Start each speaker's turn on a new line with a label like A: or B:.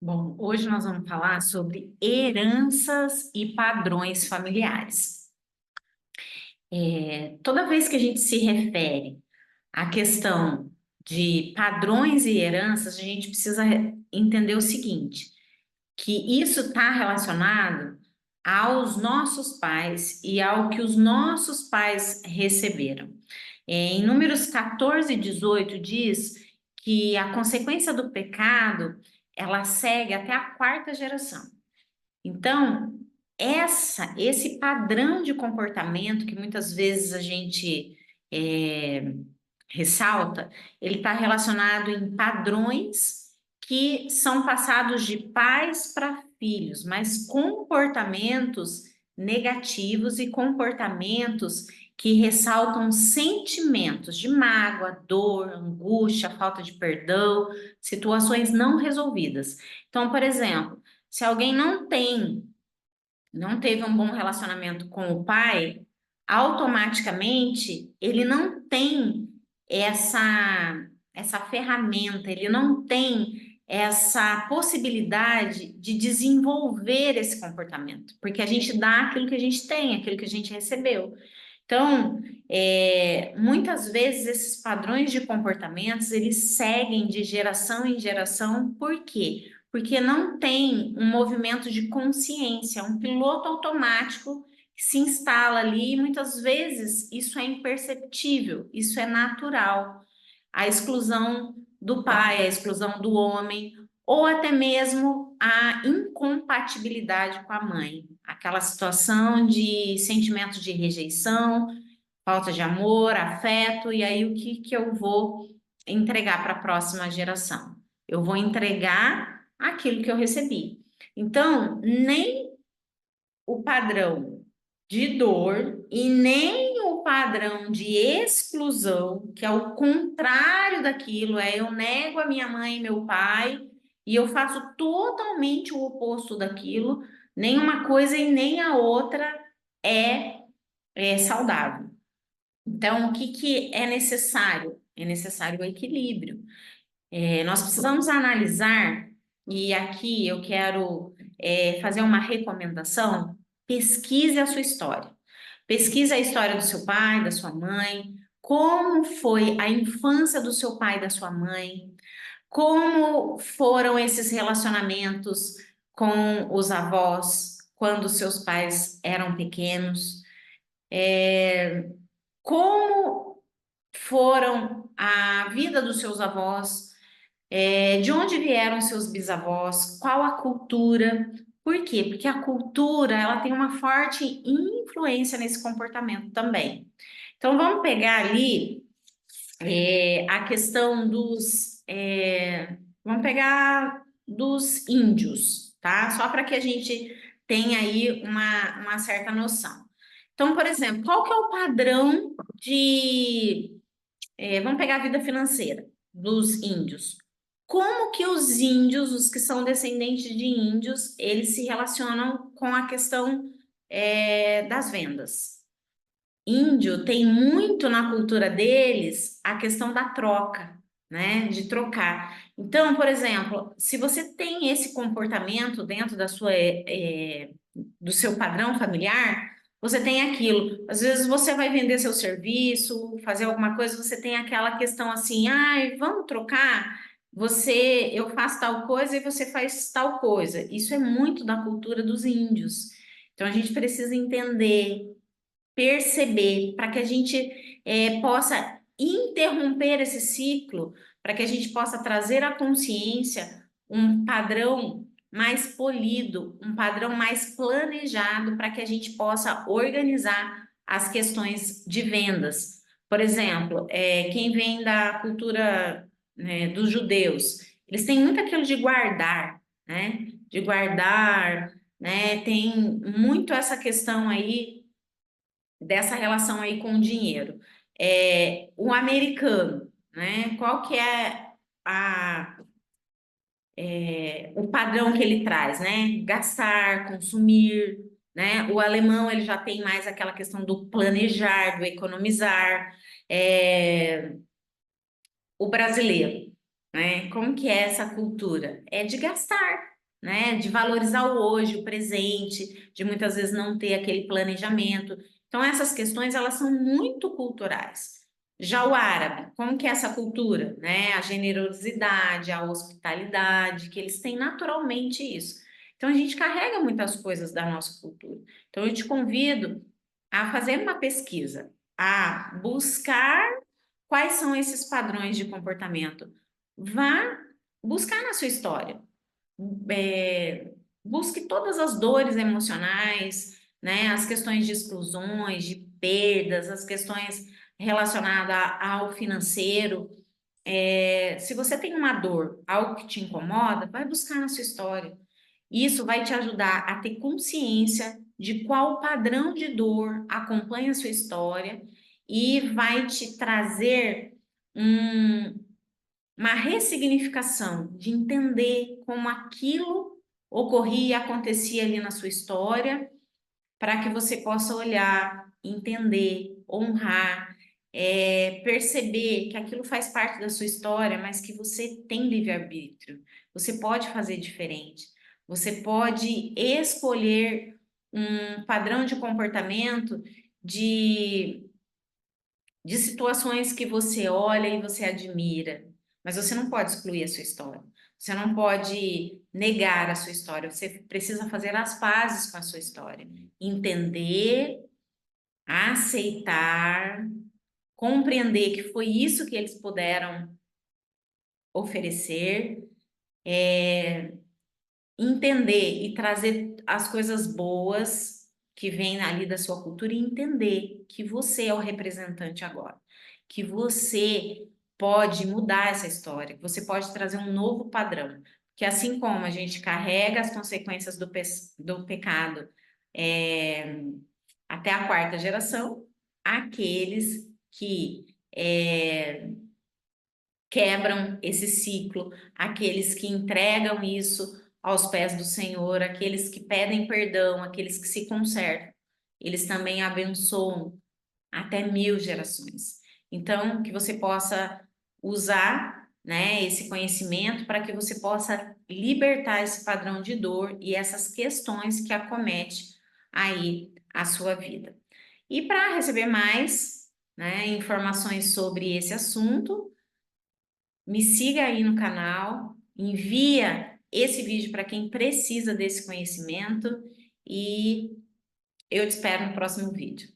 A: Bom, hoje nós vamos falar sobre heranças e padrões familiares. Toda vez que a gente se refere à questão de padrões e heranças, a gente precisa entender o seguinte, que isso está relacionado aos nossos pais e ao que os nossos pais receberam. Em Números 14 e 18 diz que a consequência do pecado, ela segue até a quarta geração. Então, esse padrão de comportamento que muitas vezes a gente é, ressalta, ele está relacionado em padrões que são passados de pais para filhos, mas comportamentos negativos e comportamentos que ressaltam sentimentos de mágoa, dor, angústia, falta de perdão, situações não resolvidas. Então, por exemplo, se alguém não teve um bom relacionamento com o pai, automaticamente ele não tem essa ferramenta, ele não tem essa possibilidade de desenvolver esse comportamento, porque a gente dá aquilo que a gente tem, aquilo que a gente recebeu. Então, muitas vezes esses padrões de comportamentos, eles seguem de geração em geração, por quê? Porque não tem um movimento de consciência, um piloto automático que se instala ali, e muitas vezes isso é imperceptível, isso é natural. A exclusão do pai, a exclusão do homem, ou até mesmo a incompatibilidade com a mãe, aquela situação de sentimento de rejeição, falta de amor, afeto, e aí o que que eu vou entregar para a próxima geração? Eu vou entregar aquilo que eu recebi. Então, nem o padrão de dor e nem o padrão de exclusão, que é o contrário daquilo, eu nego a minha mãe e meu pai e eu faço totalmente o oposto daquilo, nem uma coisa e nem a outra é saudável. Então, o que que é necessário? É necessário o equilíbrio. Nós precisamos analisar, e aqui eu quero fazer uma recomendação: pesquise a sua história. Pesquise a história do seu pai, da sua mãe, como foi a infância do seu pai e da sua mãe, como foram esses relacionamentos com os avós quando seus pais eram pequenos, como foram a vida dos seus avós, de onde vieram seus bisavós, qual a cultura. Por quê? Porque a cultura ela tem uma forte influência nesse comportamento também. Então vamos pegar ali a questão vamos pegar dos índios, tá? Só para que a gente tenha aí uma certa noção. Então, por exemplo, qual que é o padrão vamos pegar a vida financeira dos índios. Como que os índios, os que são descendentes de índios, eles se relacionam com a questão das vendas? Índio tem muito na cultura deles a questão da troca, né? De trocar. Então, por exemplo, se você tem esse comportamento dentro do seu padrão familiar, você tem aquilo. Às vezes você vai vender seu serviço, fazer alguma coisa, você tem aquela questão assim, ai, vamos trocar? Eu faço tal coisa e você faz tal coisa. Isso é muito da cultura dos índios. Então a gente precisa entender, perceber, para que a gente possa interromper esse ciclo, para que a gente possa trazer à consciência um padrão mais polido, um padrão mais planejado, para que a gente possa organizar as questões de vendas. Por exemplo, quem vem da cultura, né, dos judeus, eles têm muito aquilo de guardar, né? De guardar, né? Tem muito essa questão aí dessa relação aí com o dinheiro. O americano, né? Qual que é a, o padrão que ele traz, né? Gastar, consumir, né? O alemão, ele já tem mais aquela questão do planejar, do economizar. O brasileiro, né? Como que é essa cultura? É de gastar. né? De valorizar o hoje, o presente, de muitas vezes não ter aquele planejamento. Então, essas questões, elas são muito culturais. Já o árabe, como que é essa cultura, né? A generosidade, a hospitalidade, que eles têm naturalmente isso. Então, a gente carrega muitas coisas da nossa cultura. Então, eu te convido a fazer uma pesquisa, a buscar quais são esses padrões de comportamento. Vá buscar na sua história. É, busque todas as dores emocionais, né? As questões de exclusões, de perdas, as questões relacionadas ao financeiro. Se você tem uma dor, algo que te incomoda, vai buscar na sua história. Isso vai te ajudar a ter consciência de qual padrão de dor acompanha a sua história e vai te trazer um, uma ressignificação de entender como aquilo ocorria e acontecia ali na sua história, para que você possa olhar, entender, honrar, perceber que aquilo faz parte da sua história, mas que você tem livre-arbítrio, você pode fazer diferente, você pode escolher um padrão de comportamento de de situações que você olha e você admira, mas você não pode excluir a sua história. Você não pode negar a sua história. Você precisa fazer as pazes com a sua história, entender, aceitar, compreender que foi isso que eles puderam oferecer, entender e trazer as coisas boas que vêm ali da sua cultura e entender que você é o representante agora, que você pode mudar essa história, que você pode trazer um novo padrão, que assim como a gente carrega as consequências do pecado é, até a quarta geração, aqueles que quebram esse ciclo, aqueles que entregam isso aos pés do Senhor, aqueles que pedem perdão, aqueles que se consertam, eles também abençoam até 1000 gerações. Então, que você possa usar, né, esse conhecimento para que você possa libertar esse padrão de dor e essas questões que acomete aí a sua vida. E para receber mais, né, informações sobre esse assunto, me siga aí no canal, envia esse vídeo para quem precisa desse conhecimento e eu te espero no próximo vídeo.